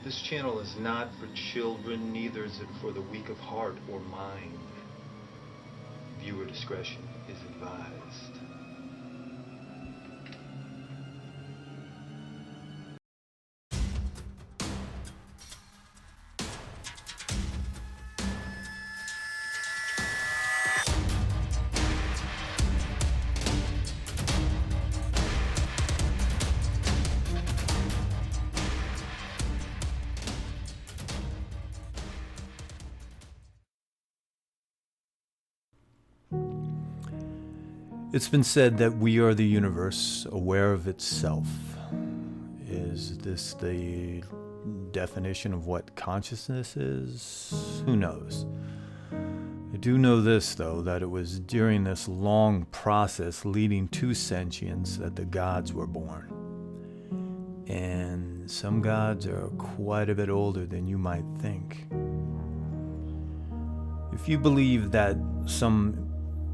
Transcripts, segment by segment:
This channel is not for children, neither is it for the weak of heart or mind. Viewer discretion is advised. It's been said that we are the universe, aware of itself. Is this the definition of what consciousness is? Who knows? I do know this, though, that it was during this long process leading to sentience that the gods were born. And some gods are quite a bit older than you might think. If you believe that some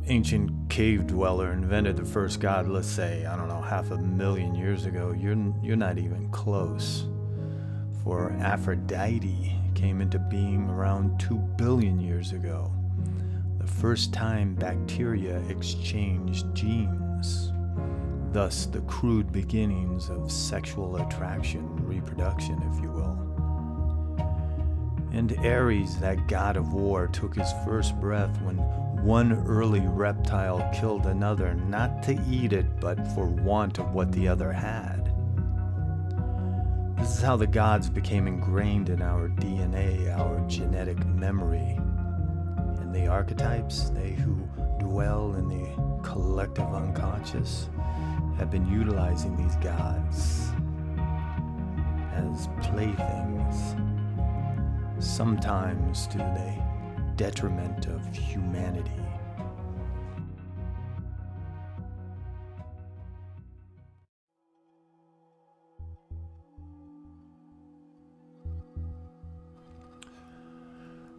ancient cave dweller invented the first god, let's say, 500,000 years ago, you're not even close. For Aphrodite came into being around 2 billion years ago, the first time bacteria exchanged genes, thus the crude beginnings of sexual attraction, reproduction, if you will. And Ares, that god of war, took his first breath when one early reptile killed another, not to eat it, but for want of what the other had. This is how the gods became ingrained in our DNA, our genetic memory. And the archetypes, they who dwell in the collective unconscious, have been utilizing these gods as playthings, sometimes to the detriment of humanity.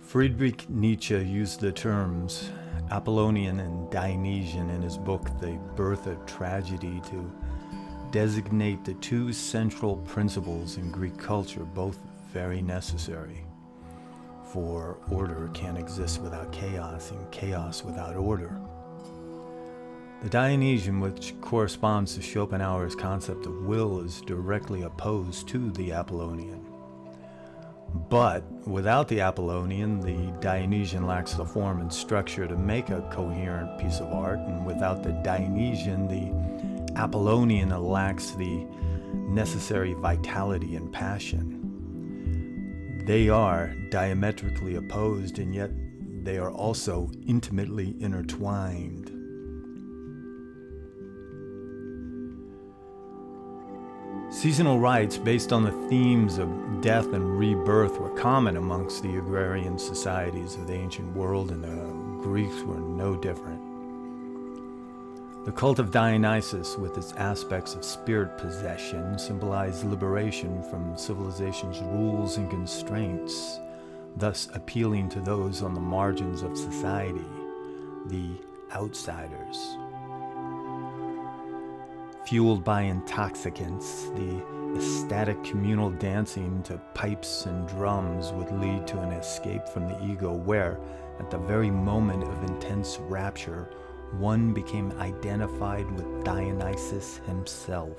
Friedrich Nietzsche used the terms Apollonian and Dionysian in his book The Birth of Tragedy to designate the two central principles in Greek culture, both very necessary. For order can't exist without chaos, and chaos without order. The Dionysian, which corresponds to Schopenhauer's concept of will, is directly opposed to the Apollonian. But without the Apollonian, the Dionysian lacks the form and structure to make a coherent piece of art, and without the Dionysian, the Apollonian lacks the necessary vitality and passion. They are diametrically opposed, and yet they are also intimately intertwined. Seasonal rites based on the themes of death and rebirth were common amongst the agrarian societies of the ancient world, and the Greeks were no different. The cult of Dionysus, with its aspects of spirit possession, symbolized liberation from civilization's rules and constraints, thus appealing to those on the margins of society, the outsiders. Fueled by intoxicants, the ecstatic communal dancing to pipes and drums would lead to an escape from the ego where, at the very moment of intense rapture, one became identified with Dionysus himself.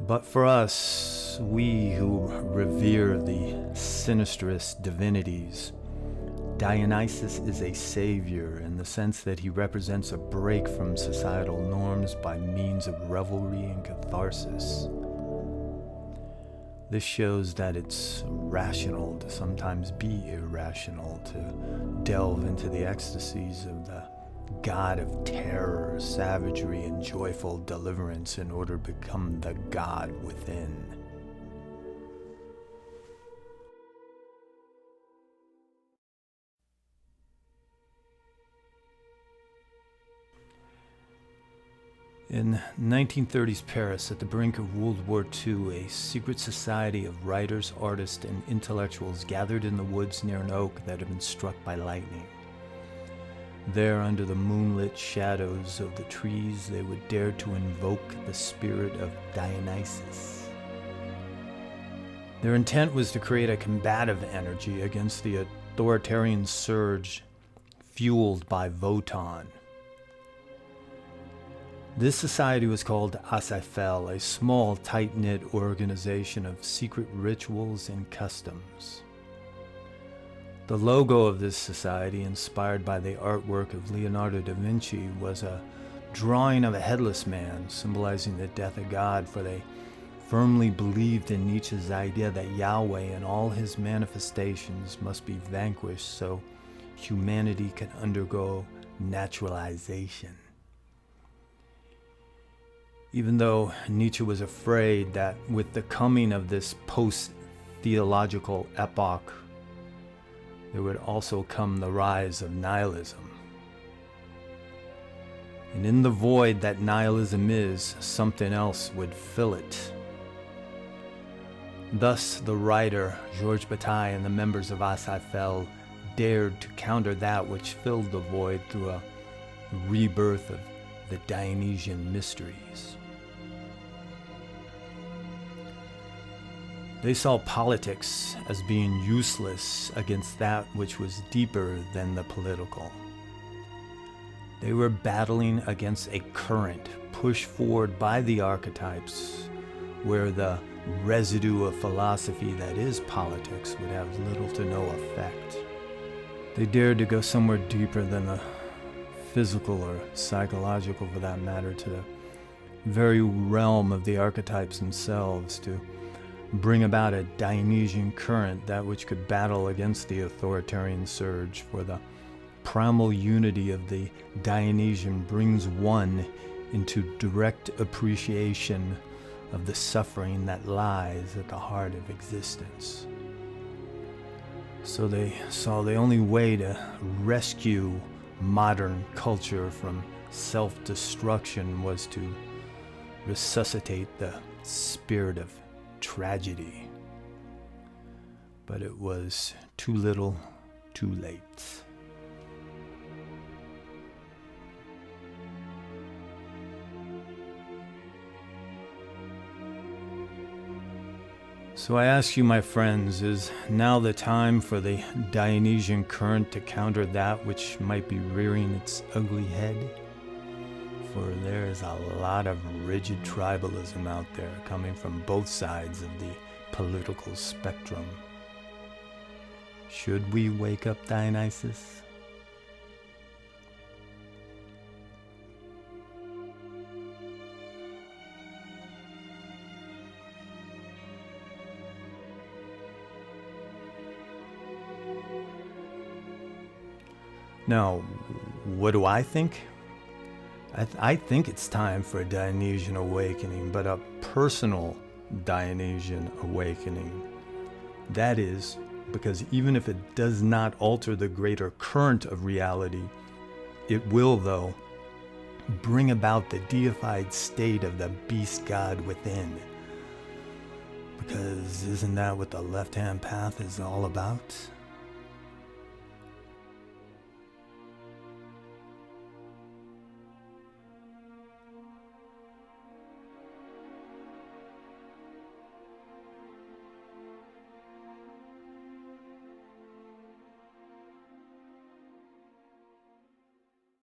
But for us, we who revere the sinisterest divinities, Dionysus is a savior in the sense that he represents a break from societal norms by means of revelry and catharsis. This shows that it's rational to sometimes be irrational, to delve into the ecstasies of the god of terror, savagery, and joyful deliverance in order to become the god within. In 1930s Paris, at the brink of World War II, a secret society of writers, artists, and intellectuals gathered in the woods near an oak that had been struck by lightning. There, under the moonlit shadows of the trees, they would dare to invoke the spirit of Dionysus. Their intent was to create a combative energy against the authoritarian surge fueled by Wotan. This society was called Asafel, a small, tight-knit organization of secret rituals and customs. The logo of this society, inspired by the artwork of Leonardo da Vinci, was a drawing of a headless man, symbolizing the death of God, for they firmly believed in Nietzsche's idea that Yahweh and all his manifestations must be vanquished so humanity can undergo naturalization. Even though Nietzsche was afraid that with the coming of this post-theological epoch, there would also come the rise of nihilism. And in the void that nihilism is, something else would fill it. Thus, the writer, Georges Bataille, and the members of Asafel dared to counter that which filled the void through a rebirth of the Dionysian mysteries. They saw politics as being useless against that which was deeper than the political. They were battling against a current pushed forward by the archetypes, where the residue of philosophy that is politics would have little to no effect. They dared to go somewhere deeper than the physical or psychological, for that matter, to the very realm of the archetypes themselves, to bring about a Dionysian current, that which could battle against the authoritarian surge, for the primal unity of the Dionysian brings one into direct appreciation of the suffering that lies at the heart of existence. So they saw the only way to rescue modern culture from self-destruction was to resuscitate the spirit of tragedy. But it was too little, too late. So I ask you, my friends, is now the time for the Dionysian current to counter that which might be rearing its ugly head? For there is a lot of rigid tribalism out there coming from both sides of the political spectrum. Should we wake up Dionysus? Now, what do I think? I think it's time for a Dionysian awakening, but a personal Dionysian awakening. That is, because even if it does not alter the greater current of reality, it will, though, bring about the deified state of the beast god within. Because isn't that what the left-hand path is all about?